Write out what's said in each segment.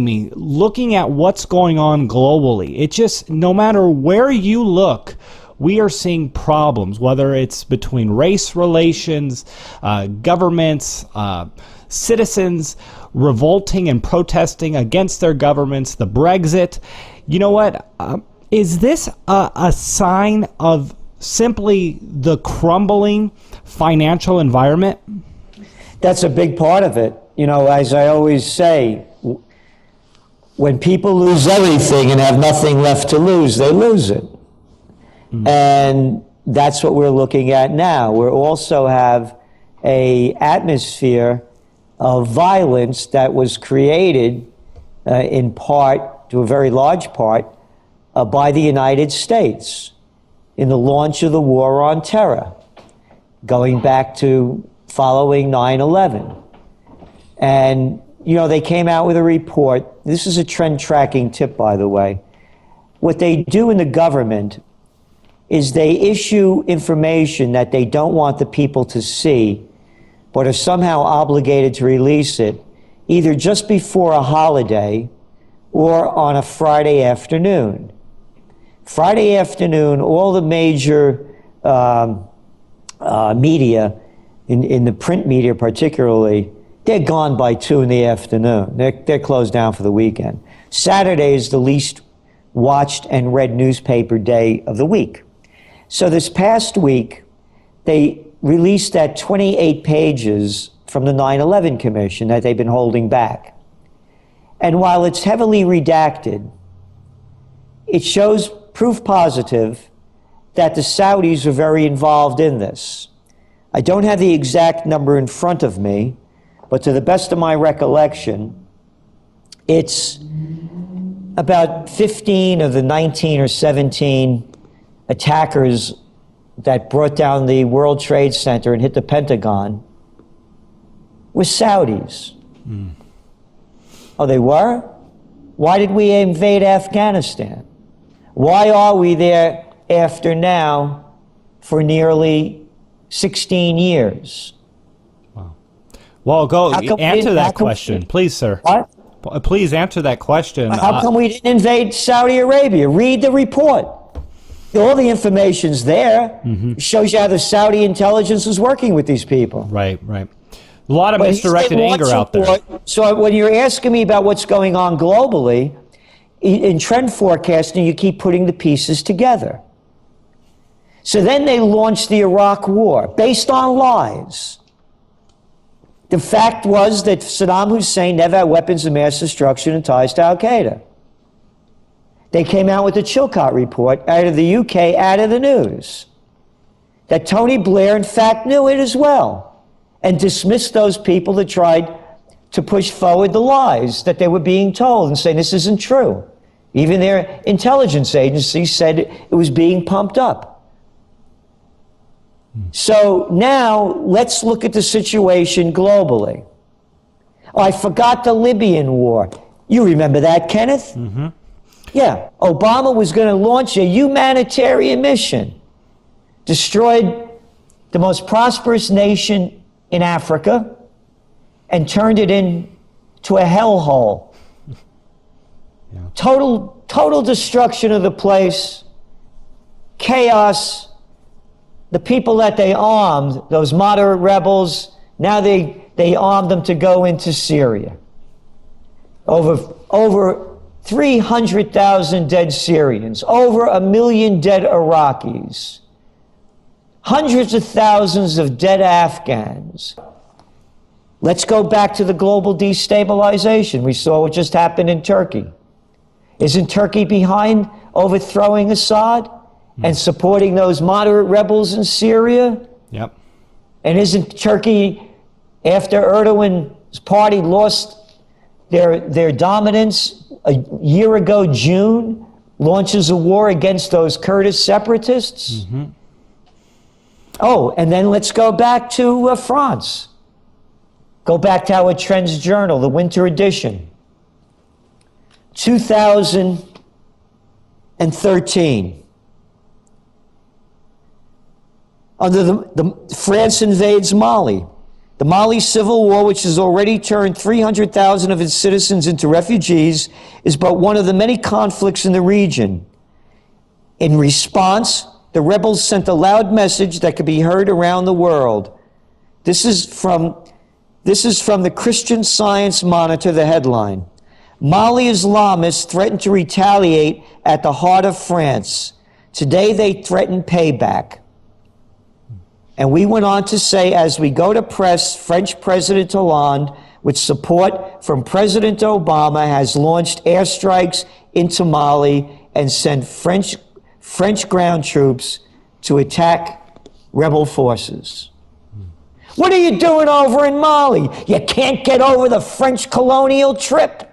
me, looking at what's going on globally, it just, no matter where you look, we are seeing problems, whether it's between race relations, governments, citizens revolting and protesting against their governments, the Brexit. You know what? Is this a sign of simply the crumbling financial environment? That's a big part of it. You know, as I always say, when people lose everything and have nothing left to lose, they lose it. And that's what we're looking at now. We also have an atmosphere of violence that was created in part, to a very large part, by the United States in the launch of the war on terror, going back to following 9/11. And, you know, they came out with a report. This is a trend tracking tip, by the way. What they do in the government is they issue information that they don't want the people to see, but are somehow obligated to release it, either just before a holiday or on a Friday afternoon. Friday afternoon, all the major media, in the print media particularly, they're gone by 2 in the afternoon. They're closed down for the weekend. Saturday is the least watched and read newspaper day of the week. So this past week, they released that 28 pages from the 9/11 Commission that they've been holding back. And while it's heavily redacted, it shows proof positive that the Saudis are very involved in this. I don't have the exact number in front of me, but to the best of my recollection, it's about 15 of the 19 or 17 attackers that brought down the World Trade Center and hit the Pentagon were Saudis. Oh, they were? Why did we invade Afghanistan? Why are we there after now for nearly 16 years? Wow. Well, go answer that question, please, sir. What? Please answer that question. How come we didn't invade Saudi Arabia? Read the report. All the information's there. It shows you how the Saudi intelligence is working with these people. Right, right. A lot of misdirected anger out there. So when you're asking me about what's going on globally, in trend forecasting, you keep putting the pieces together. So then they launched the Iraq War based on lies. The fact was that Saddam Hussein never had weapons of mass destruction and ties to Al-Qaeda. They came out with the Chilcot report out of the UK, out of the news, that Tony Blair, in fact, knew it as well, and dismissed those people that tried to push forward the lies that they were being told and saying this isn't true. Even their intelligence agency said it was being pumped up. So now let's look at the situation globally. Oh, I forgot the Libyan war. You remember that, Kenneth? Yeah, Obama was going to launch a humanitarian mission, destroyed the most prosperous nation in Africa, and turned it into a hellhole. Yeah. Total destruction of the place, chaos. The people that they armed, those moderate rebels, now they armed them to go into Syria. Over 300,000 dead Syrians, over 1 million dead Iraqis, hundreds of thousands of dead Afghans. Let's go back to the global destabilization. We saw what just happened in Turkey. Isn't Turkey behind overthrowing Assad and supporting those moderate rebels in Syria? Yep. And isn't Turkey, after Erdogan's party lost their dominance a year ago, June, launches a war against those Kurdish separatists? Oh, and then let's go back to France. Go back to our Trends Journal, the winter edition. 2013. Under France invades Mali. The Mali civil war, which has already turned 300,000 of its citizens into refugees, is but one of the many conflicts in the region. In response, the rebels sent a loud message that could be heard around the world. This is from the Christian Science Monitor, the headline. Mali Islamists threaten to retaliate at the heart of France. Today they threaten payback. And we went on to say, as we go to press, French President Hollande, with support from President Obama, has launched airstrikes into Mali and sent French ground troops to attack rebel forces. What are you doing over in Mali? You can't get over the French colonial trip.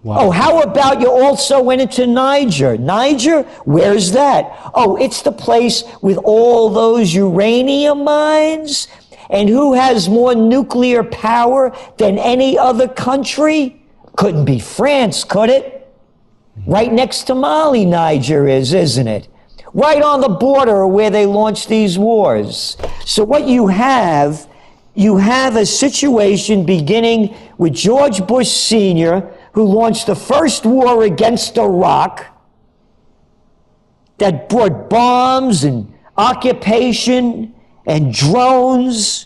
Wow. Oh, how about you also went into Niger? Niger? Where's that? Oh, it's the place with all those uranium mines. And who has more nuclear power than any other country? Couldn't be France, could it? Right next to Mali, Niger is, isn't it? Right on the border where they launched these wars. So what you have a situation beginning with George Bush Sr., who launched the first war against Iraq that brought bombs and occupation and drones,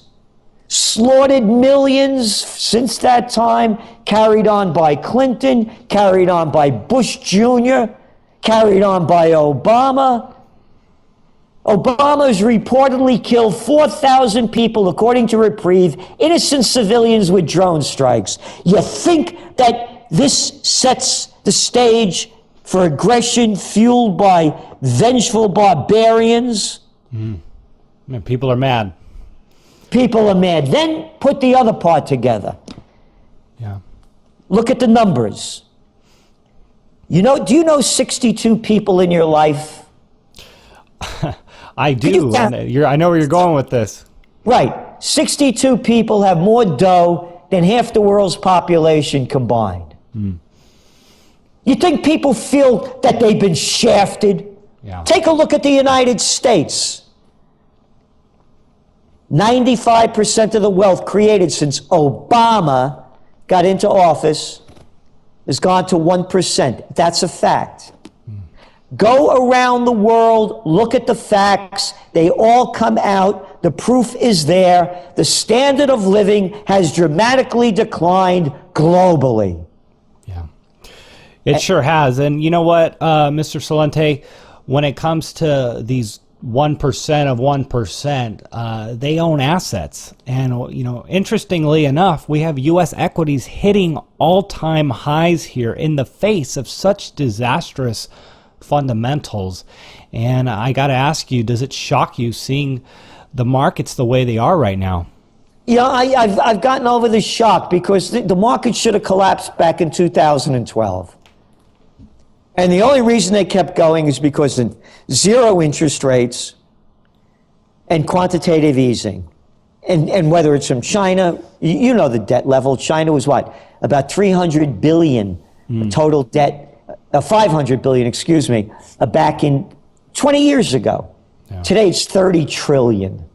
slaughtered millions since that time, carried on by Clinton, carried on by Bush Jr., carried on by Obama. Obama's reportedly killed 4,000 people, according to Reprieve, innocent civilians with drone strikes. You think that this sets the stage for aggression fueled by vengeful barbarians? People are mad. People are mad. Then put the other part together. Yeah. Look at the numbers. Do you know 62 people in your life? I do. I know where you're going with this. Right. 62 people have more dough than half the world's population combined. You think people feel that they've been shafted? Yeah. Take a look at the United States. 95% of the wealth created since Obama got into office has gone to 1%. That's a fact. Go around the world, look at the facts. They all come out. The proof is there. The standard of living has dramatically declined globally. Yeah, it sure has. And you know what, Mr. Celente, when it comes to these 1% of 1%, they own assets. And, interestingly enough, we have U.S. equities hitting all-time highs here in the face of such disastrous fundamentals. And I got to ask you, does it shock you seeing the markets the way they are right now? Yeah, I've gotten over the shock because the market should have collapsed back in 2012. And the only reason they kept going is because of zero interest rates and quantitative easing. And whether it's from China, you know the debt level. China was what? About 300 billion total debt. 500 billion, excuse me, back in 20 years ago. Yeah. Today it's 30 trillion.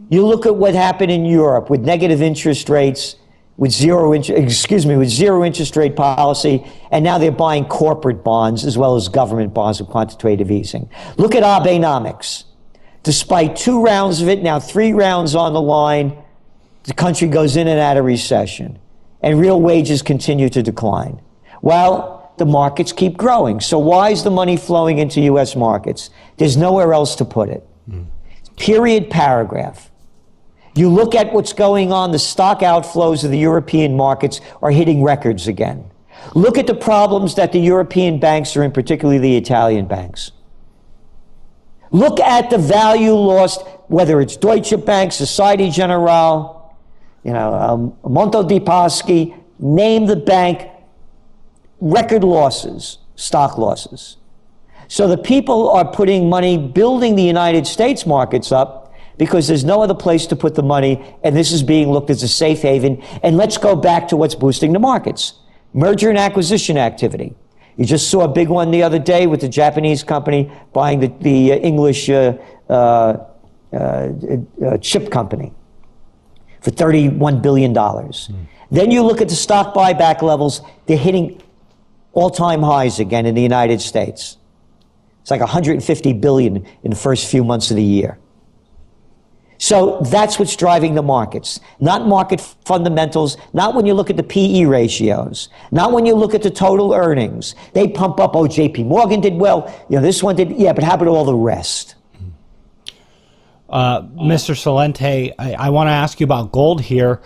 You look at what happened in Europe with negative interest rates, with zero interest rate policy, and now they're buying corporate bonds as well as government bonds with quantitative easing. Look at Abenomics. Despite 2 rounds of it, now 3 rounds on the line, the country goes in and out of recession, and real wages continue to decline. Well, the markets keep growing. So why is the money flowing into U.S. markets? There's nowhere else to put it. Period, paragraph. You look at what's going on, the stock outflows of the European markets are hitting records again. Look at the problems that the European banks are in, particularly the Italian banks. Look at the value lost, whether it's Deutsche Bank, Societe Generale, Monte dei Paschi, name the bank, record losses, stock losses. So the people are putting money, building the United States markets up because there's no other place to put the money, and this is being looked as a safe haven. And let's go back to what's boosting the markets. Merger and acquisition activity. You just saw a big one the other day with the Japanese company buying the English chip company. for $31 billion. Then you look at the stock buyback levels, they're hitting all-time highs again in the United States. It's like 150 billion in the first few months of the year. So that's what's driving the markets, not market fundamentals, not when you look at the PE ratios, not when you look at the total earnings. They pump up, oh, JP Morgan did well, this one did, yeah, but how about all the rest? Mr. Celente, I want to ask you about gold here.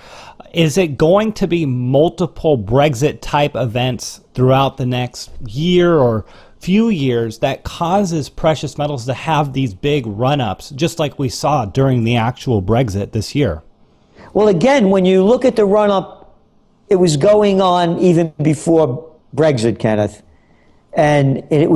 Is it going to be multiple Brexit type events throughout the next year or few years that causes precious metals to have these big run-ups, just like we saw during the actual Brexit this year? Well, again, when you look at the run-up, it was going on even before Brexit, Kenneth, and it was